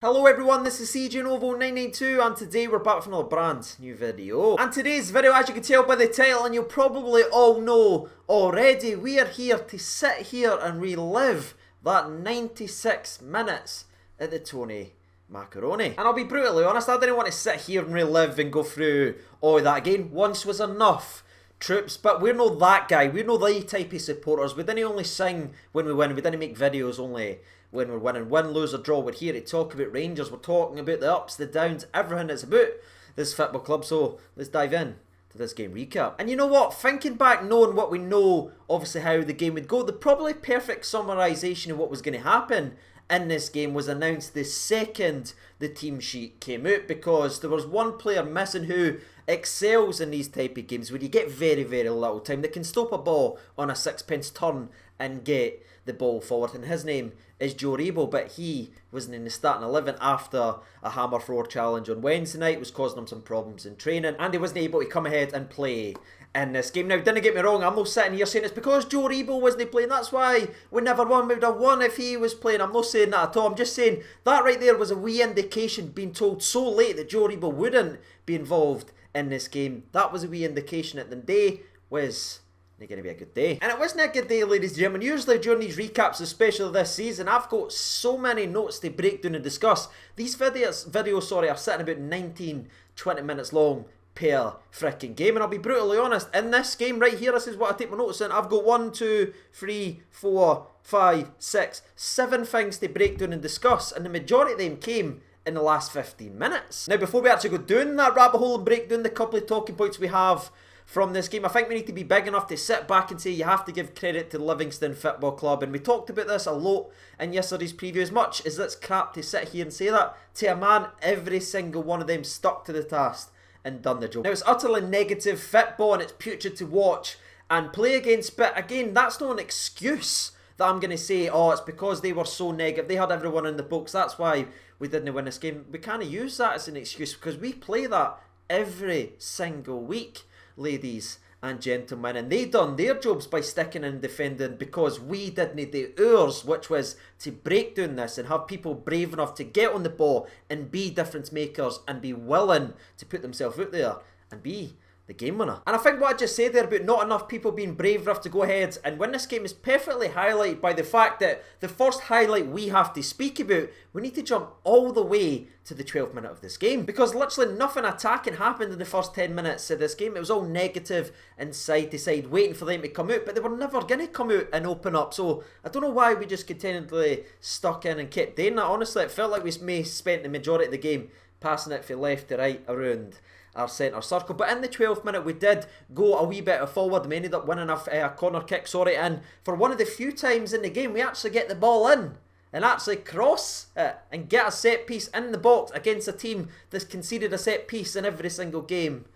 Hello everyone, this is CJNovo992 and today we're back for another brand new video. And today's video, as you can tell by the title and you'll probably all know already, we are here to sit here and relive that 96 minutes at the Tony Macaroni. And I'll be brutally honest, I didn't want to sit here and relive and go through all that again. Once was enough, troops, but we're not that guy. We're not the type of supporters. We didn't only sing when we win, we didn't make videos only when we're winning. Win, lose or draw, we're here to talk about Rangers. We're talking about the ups, the downs, everything that's about this football club. So let's dive in to this game recap. And you know what, thinking back, knowing what we know, obviously how the game would go, the probably perfect summarisation of what was going to happen in this game was announced the second the team sheet came out, because there was one player missing who excels in these type of games where you get very, very little time. They can stop a ball on a sixpence turn and get the ball forward, and his name is Joe Rebo, but he wasn't in the starting 11 after a hammer thrower challenge on Wednesday night. It was causing him some problems in training and he wasn't able to come ahead and play in this game. Now, didn't get me wrong, I'm not sitting here saying it's because Joe Rebo wasn't playing, that's why we never won. We would have won if he was playing. I'm not saying that at all. I'm just saying that right there was a wee indication, being told so late that Joe Rebo wouldn't be involved in this game. That was a wee indication that the day was going to be a good day. And it wasn't a good day, ladies and gentlemen. Usually during these recaps, especially this season, I've got so many notes to break down and discuss. These videos are sitting about 19, 20 minutes long per freaking game. And I'll be brutally honest, in this game right here, this is what I take my notes in. I've got 1, 2, 3, 4, 5, 6, 7 things to break down and discuss. And the majority of them came in the last 15 minutes. Now, before we actually go down that rabbit hole and break down the couple of talking points we have from this game, I think we need to be big enough to sit back and say you have to give credit to Livingston Football Club. And we talked about this a lot in yesterday's preview. As much as it's crap to sit here and say that, to a man, every single one of them stuck to the task and done the job. Now, it's utterly negative football and it's putrid to watch and play against, but again, that's not an excuse that I'm going to say, oh, it's because they were so negative, they had everyone in the books, that's why we didn't win this game. We can't use that as an excuse, because we play that every single week, ladies and gentlemen, and they done their jobs by sticking and defending, because we didn't do ours, which was to break down this and have people brave enough to get on the ball and be difference makers and be willing to put themselves out there and be the game winner. And I think what I just said there about not enough people being brave enough to go ahead and win this game is perfectly highlighted by the fact that the first highlight we have to speak about, we need to jump all the way to the 12th minute of this game, because literally nothing attacking happened in the first 10 minutes of this game. It was all negative and side to side, waiting for them to come out, but they were never going to come out and open up. So I don't know why we just continually stuck in and kept doing that. Honestly, it felt like we may spent the majority of the game passing it from left to right around our centre circle. But in the 12th minute we did go a wee bit forward. We ended up winning a corner kick, and for one of the few times in the game we actually get the ball in and actually cross it and get a set piece in the box against a team that's conceded a set piece in every single game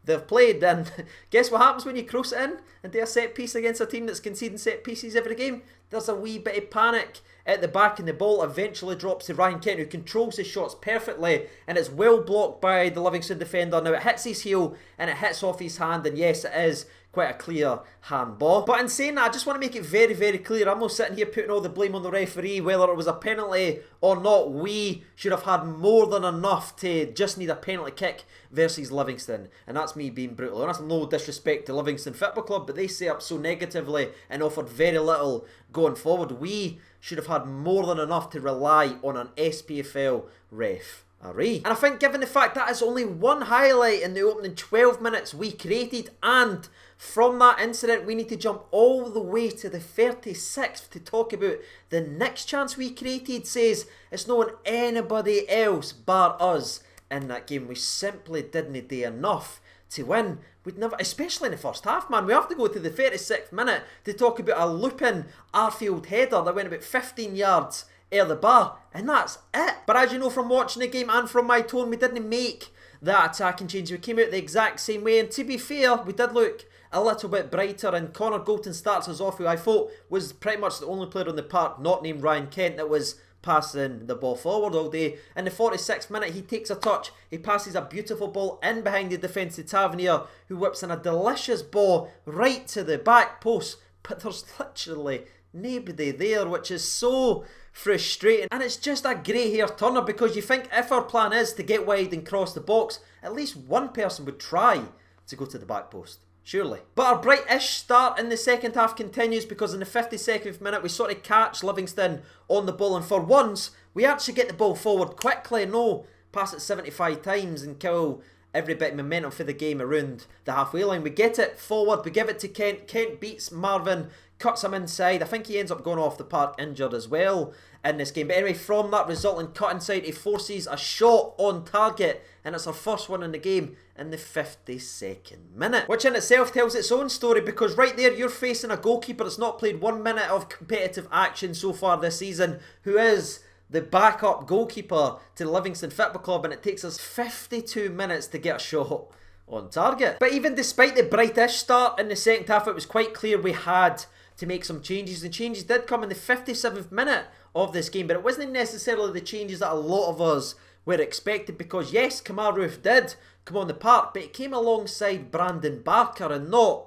they've played. And guess what happens when you cross it in and do a set piece against a team that's conceding set pieces every game? There's a wee bit of panic at the back, and the ball eventually drops to Ryan Kent, who controls his shots perfectly, and it's well blocked by the Livingston defender. Now it hits his heel and it hits off his hand, and yes, it is quite a clear handball. But in saying that, I just want to make it very, very clear, I'm not sitting here putting all the blame on the referee whether it was a penalty or not. We should have had more than enough to just need a penalty kick versus Livingston, and that's me being brutal honest. No disrespect to Livingston Football Club, but they set up so negatively and offered very little going forward. We should have had more than enough to rely on an SPFL referee. And I think, given the fact that is only one highlight in the opening 12 minutes we created, and from that incident we need to jump all the way to the 36th to talk about the next chance we created, says it's not anybody else bar us in that game. We simply didn't do enough to win. We'd never, especially in the first half, man. We have to go to the 36th minute to talk about a looping Arfield header that went about 15 yards out the bar, and that's it. But as you know from watching the game and from my tone, we didn't make that attacking change. We came out the exact same way, and to be fair, we did look a little bit brighter, and Connor Golton starts us off, who I thought was pretty much the only player on the park not named Ryan Kent that was passing the ball forward all day. In the 46th minute, he takes a touch, he passes a beautiful ball in behind the defence to Tavernier, who whips in a delicious ball right to the back post, but there's literally nobody there, which is so frustrating. And it's just a grey hair turner, because you think if our plan is to get wide and cross the box, at least one person would try to go to the back post. Surely. But our bright-ish start in the second half continues, because in the 52nd minute we sort of catch Livingston on the ball, and for once we actually get the ball forward quickly. No pass it 75 times and kill every bit of momentum for the game around the halfway line. We get it forward, we give it to Kent. Kent beats Marvin, cuts him inside. I think he ends up going off the park injured as well in this game. But anyway, from that resulting cut inside, he forces a shot on target, and it's our first one in the game in the 52nd minute. Which in itself tells its own story, because right there you're facing a goalkeeper that's not played 1 minute of competitive action so far this season, who is the backup goalkeeper to the Livingston Football Club, and it takes us 52 minutes to get a shot on target. But even despite the brightish start in the second half, it was quite clear we had to make some changes. The changes did come in the 57th minute of this game, but it wasn't necessarily the changes that a lot of us were expected, because yes, Kamaru did come on the park, but it came alongside Brandon Barker and not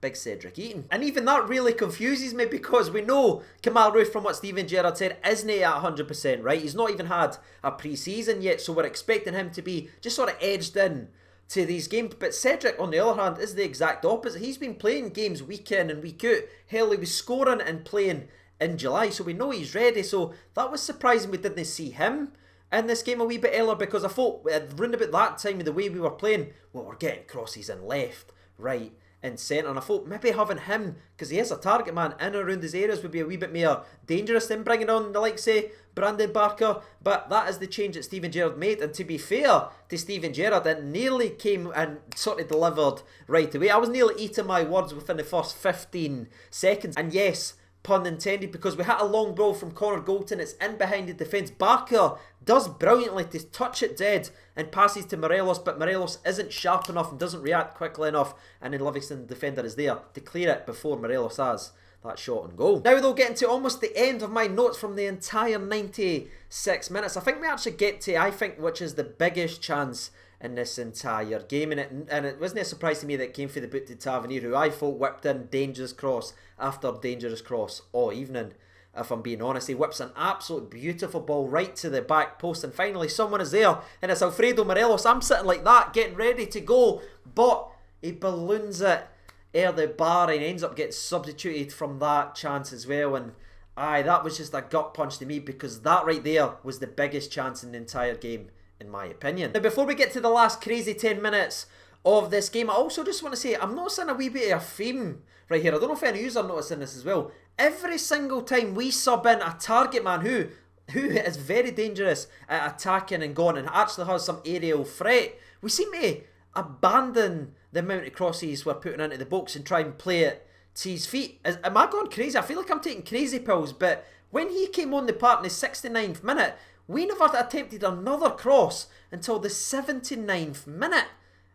Big Cedric Eaton. And even that really confuses me, because we know Kamaru, from what Steven Gerrard said, isn't at 100%, right? He's not even had a pre-season yet, so we're expecting him to be just sort of edged in to these games. But Cedric, on the other hand, is the exact opposite. He's been playing games week in and week out. Hell, he was scoring and playing in July, so we know he's ready. So that was surprising we didn't see him in this game a wee bit earlier, because I thought around about that time, the way we were playing, well, we're getting crosses in left, right and centre, and I thought maybe having him, because he is a target man, in and around his areas would be a wee bit more dangerous than bringing on the likes of Brandon Barker. But that is the change that Steven Gerrard made, and to be fair to Steven Gerrard, it nearly came and sort of delivered right away. I was nearly eating my words within the first 15 seconds, and yes, pun intended, because we had a long ball from Connor Golton. It's in behind the defence. Barker does brilliantly to touch it dead and passes to Morelos, but Morelos isn't sharp enough and doesn't react quickly enough, and then Livingston defender is there to clear it before Morelos has that shot on goal. Now though, getting to almost the end of my notes from the entire 96 minutes, I think we actually get to, I think, which is the biggest chance in this entire game, and it wasn't a surprise to me that it came for the boot to Tavernier, who I thought whipped in dangerous cross after dangerous cross all evening. If I'm being honest, he whips an absolute beautiful ball right to the back post, and finally someone is there, and it's Alfredo Morelos. I'm sitting like that, getting ready to go, but he balloons it air the bar and ends up getting substituted from that chance as well. And aye, that was just a gut punch to me, because that right there was the biggest chance in the entire game, in my opinion. Now, before we get to the last crazy 10 minutes of this game, I also just want to say, I'm noticing a wee bit of a theme right here. I don't know if any of you are noticing this as well. Every single time we sub in a target man who is very dangerous at attacking and going and actually has some aerial threat, we seem to abandon the amount of crosses we're putting into the box and try and play it to his feet. Am I going crazy? I feel like I'm taking crazy pills, but when he came on the park in the 69th minute, we never attempted another cross until the 79th minute.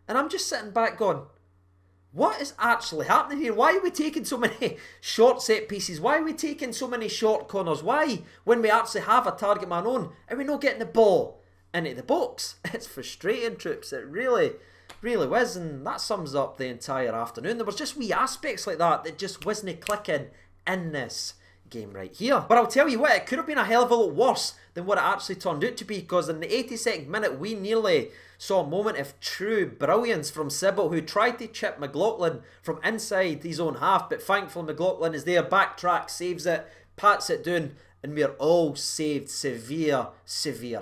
And I'm just sitting back going, what is actually happening here? Why are we taking so many short set pieces? Why are we taking so many short corners? Why, when we actually have a target man on, are we not getting the ball into the box? It's frustrating, troops. It really was. And that sums up the entire afternoon. There was just wee aspects like that just wasn't clicking in this game right here. But I'll tell you what, it could have been a hell of a lot worse than what it actually turned out to be, because in the 82nd minute we nearly saw a moment of true brilliance from Sybil, who tried to chip McLaughlin from inside his own half, but thankfully McLaughlin is there, backtrack, saves it, pats it down, and we're all saved severe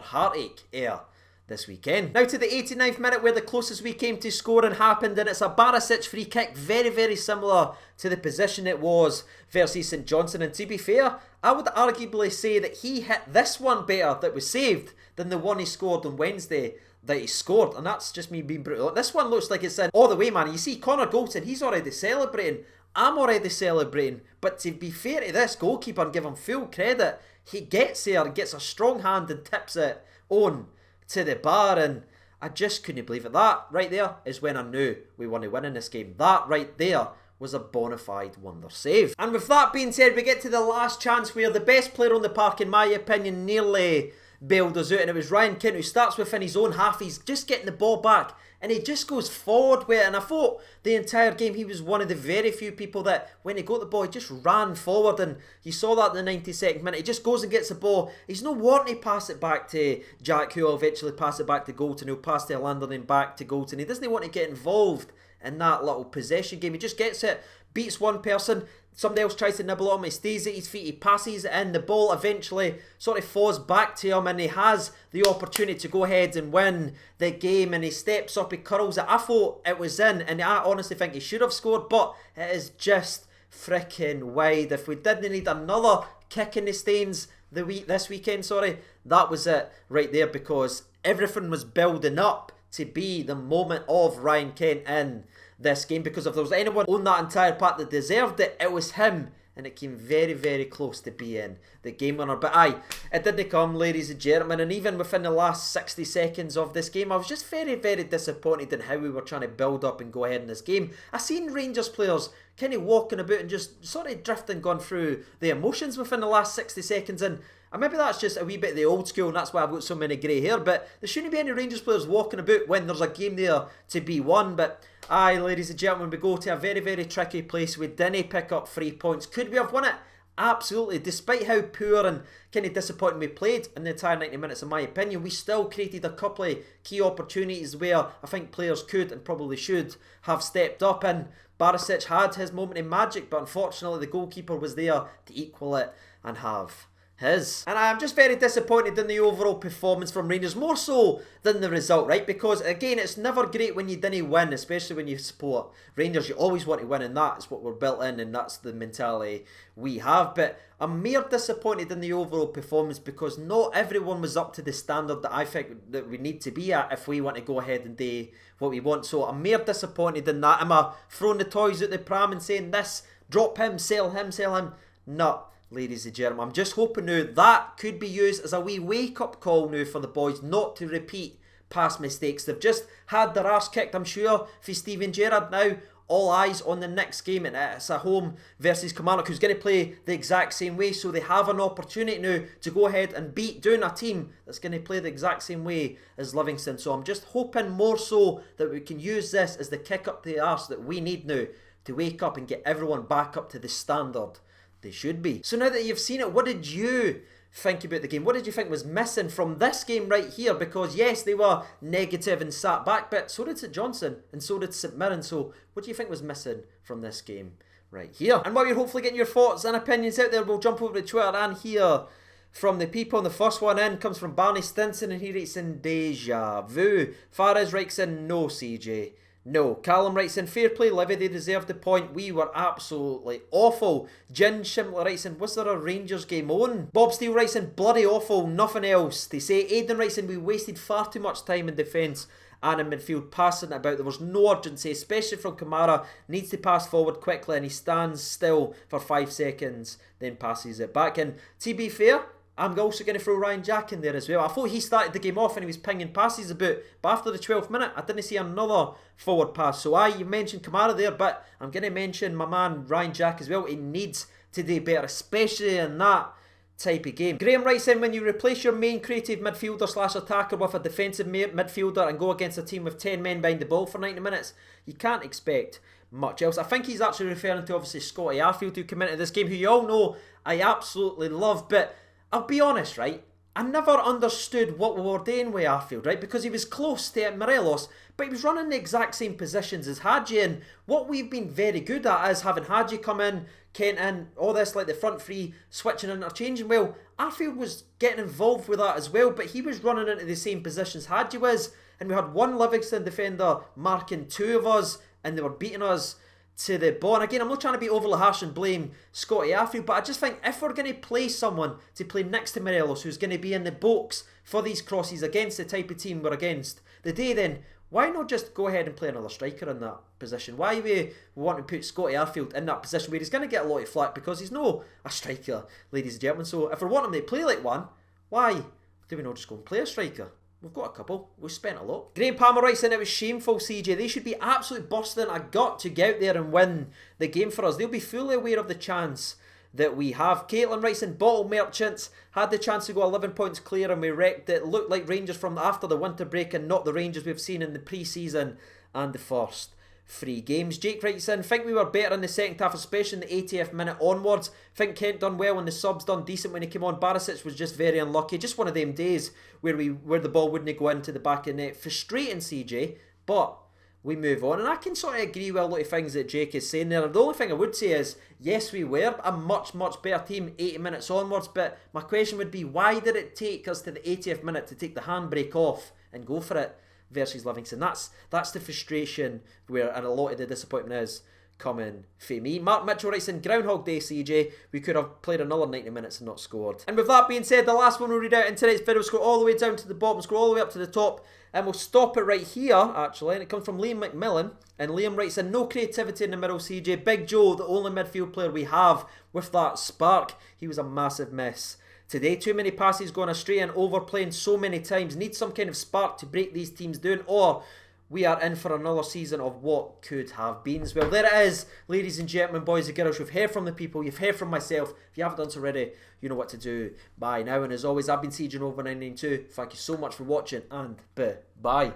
heartache here this weekend. Now to the 89th minute, where the closest we came to scoring happened, and it's a Barisic free kick, very similar to the position it was versus St Johnstone. And to be fair, I would arguably say that he hit this one better that was saved than the one he scored on Wednesday that he scored, and that's just me being brutal. This one looks like it's in all the way, man. You see Connor Golton, he's already celebrating, I'm already celebrating, but to be fair to this goalkeeper and give him full credit, he gets there, gets a strong hand and tips it on to the bar, and I just couldn't believe it. That right there is when I knew we won to win in this game. That right there was a bona fide wonder save. And with that being said, we get to the last chance where the best player on the park, in my opinion, nearly bailed us out, and it was Ryan Kent who starts within his own half. He's just getting the ball back and he just goes forward with it, and I thought the entire game he was one of the very few people that when he got the ball he just ran forward, and you saw that in the 92nd minute. He just goes and gets the ball. He's not wanting to pass it back to Jack, who will eventually pass it back to Golton, who'll pass to Lander and back to Golton. He doesn't want to get involved in that little possession game. He just gets it, beats one person, somebody else tries to nibble on him, he stays at his feet, he passes it in, the ball eventually sort of falls back to him and he has the opportunity to go ahead and win the game, and he steps up, he curls it. I thought it was in, and I honestly think he should have scored, but it is just freaking wide. If we didn't need another kick in the stains this weekend, that was it right there, because everything was building up to be the moment of Ryan Kent in this game, because if there was anyone on that entire part that deserved it, it was him, and it came very, very close to being the game winner. But aye, it didn't come, ladies and gentlemen, and even within the last 60 seconds of this game, I was just very, very disappointed in how we were trying to build up and go ahead in this game. I seen Rangers players kind of walking about and just sort of drifting, going through the emotions within the last 60 seconds, and maybe that's just a wee bit of the old school, and that's why I've got so many grey hair, but there shouldn't be any Rangers players walking about when there's a game there to be won. But aye, ladies and gentlemen, we go to a very, very tricky place. We didn't pick up 3 points. Could we have won it? Absolutely. Despite how poor and kind of disappointing we played in the entire 90 minutes, in my opinion, we still created a couple of key opportunities where I think players could and probably should have stepped up, and Barisic had his moment of magic, but unfortunately the goalkeeper was there to equal it and have his. And I'm just very disappointed in the overall performance from Rangers, more so than the result, right? Because again, it's never great when you didn't win, especially when you support Rangers. You always want to win, and that's what we're built in, and that's the mentality we have. But I'm mere disappointed in the overall performance because not everyone was up to the standard that I think that we need to be at if we want to go ahead and do what we want. So I'm mere disappointed in that. Am I throwing the toys at the pram and saying this, drop him, sell him, sell him? No. Ladies and gentlemen, I'm just hoping now that could be used as a wee wake-up call now for the boys not to repeat past mistakes. They've just had their arse kicked, I'm sure, for Steven Gerrard. Now all eyes on the next game, and it's a home versus Kilmarnock, who's going to play the exact same way, so they have an opportunity now to go ahead and beat down a team that's going to play the exact same way as Livingston. So I'm just hoping more so that we can use this as the kick up the arse that we need now to wake up and get everyone back up to the standard they should be. So now that you've seen it, what did you think about the game? What did you think was missing from this game right here? Because yes, they were negative and sat back, but so did St Johnstone and so did St Mirren. So what do you think was missing from this game right here? And while you're hopefully getting your thoughts and opinions out there, we'll jump over to Twitter and hear from the people. And the first one in comes from Barney Stinson, and he writes in deja vu. Fares writes in no, CJ. No. Callum writes in fair play, Livy, they deserved the point. We were absolutely awful. Jin Shimler writes in, was there a Rangers game on? Bob Steele writes in, bloody awful, nothing else to say. Aidan writes in, we wasted far too much time in defence and in midfield passing it about. There was no urgency, especially from Kamara. Needs to pass forward quickly, and he stands still for 5 seconds, then passes it back. And to be fair, I'm also going to throw Ryan Jack in there as well. I thought he started the game off and he was pinging passes about, but after the 12th minute, I didn't see another forward pass. So you mentioned Kamara there, but I'm going to mention my man Ryan Jack as well. He needs to do better, especially in that type of game. Graham writes in, when you replace your main creative midfielder / attacker with a defensive midfielder and go against a team with 10 men behind the ball for 90 minutes, you can't expect much else. I think he's actually referring to obviously Scotty Arfield, who came into this game, who you all know I absolutely love, but I'll be honest, right? I never understood what we were doing with Arfield, right? Because he was close to Morelos, but he was running the exact same positions as Hadji, and what we've been very good at is having Hadji come in, Kent in, all this, like the front three, switching and interchanging. Well, Arfield was getting involved with that as well, but he was running into the same positions Hadji was, and we had one Livingston defender marking 2 of us, and they were beating us to the ball. And again, I'm not trying to be overly harsh and blame Scotty Arfield, but I just think if we're going to play someone to play next to Morelos, who's going to be in the box for these crosses against the type of team we're against today, then why not just go ahead and play another striker in that position? Why we want to put Scotty Arfield in that position where he's going to get a lot of flack because he's no a striker, ladies and gentlemen. So if we want him to play like one, why do we not just go and play a striker? We've got a couple. We've spent a lot. Graham Palmer writes in, it was shameful, CJ. They should be absolutely busting a gut to get out there and win the game for us. They'll be fully aware of the chance that we have. Caitlin writes in, Bottle Merchants had the chance to go 11 points clear and we wrecked it. Looked like Rangers from after the winter break and not the Rangers we've seen in the pre-season and the first 3 games. Jake writes in, think we were better in the second half, especially in the 80th minute onwards. Think Kent done well and the subs done decent when he came on. Barisic was just very unlucky. Just one of them days where the ball wouldn't go into the back of the net. Frustrating, CJ, but we move on. And I can sort of agree with a lot of things that Jake is saying there. The only thing I would say is, yes, we were a much, much better team 80 minutes onwards, but my question would be, why did it take us to the 80th minute to take the handbrake off and go for it versus Livingston? That's the frustration where, and a lot of the disappointment is coming for me. Mark Mitchell writes in, Groundhog Day, CJ. We could have played another 90 minutes and not scored. And with that being said, the last one we'll read out in tonight's video, scroll all the way down to the bottom, scroll all the way up to the top, and we'll stop it right here, actually. And it comes from Liam McMillan. And Liam writes in, no creativity in the middle, CJ. Big Joe, the only midfield player we have with that spark. He was a massive miss today. Too many passes going astray and overplaying so many times. Need some kind of spark to break these teams down, or we are in for another season of what could have been. Well, there it is, ladies and gentlemen, boys and girls. You've heard from the people, you've heard from myself. If you haven't done so already, you know what to do by now. And as always, I've been CJ Nova 992. Thank you so much for watching, and bye.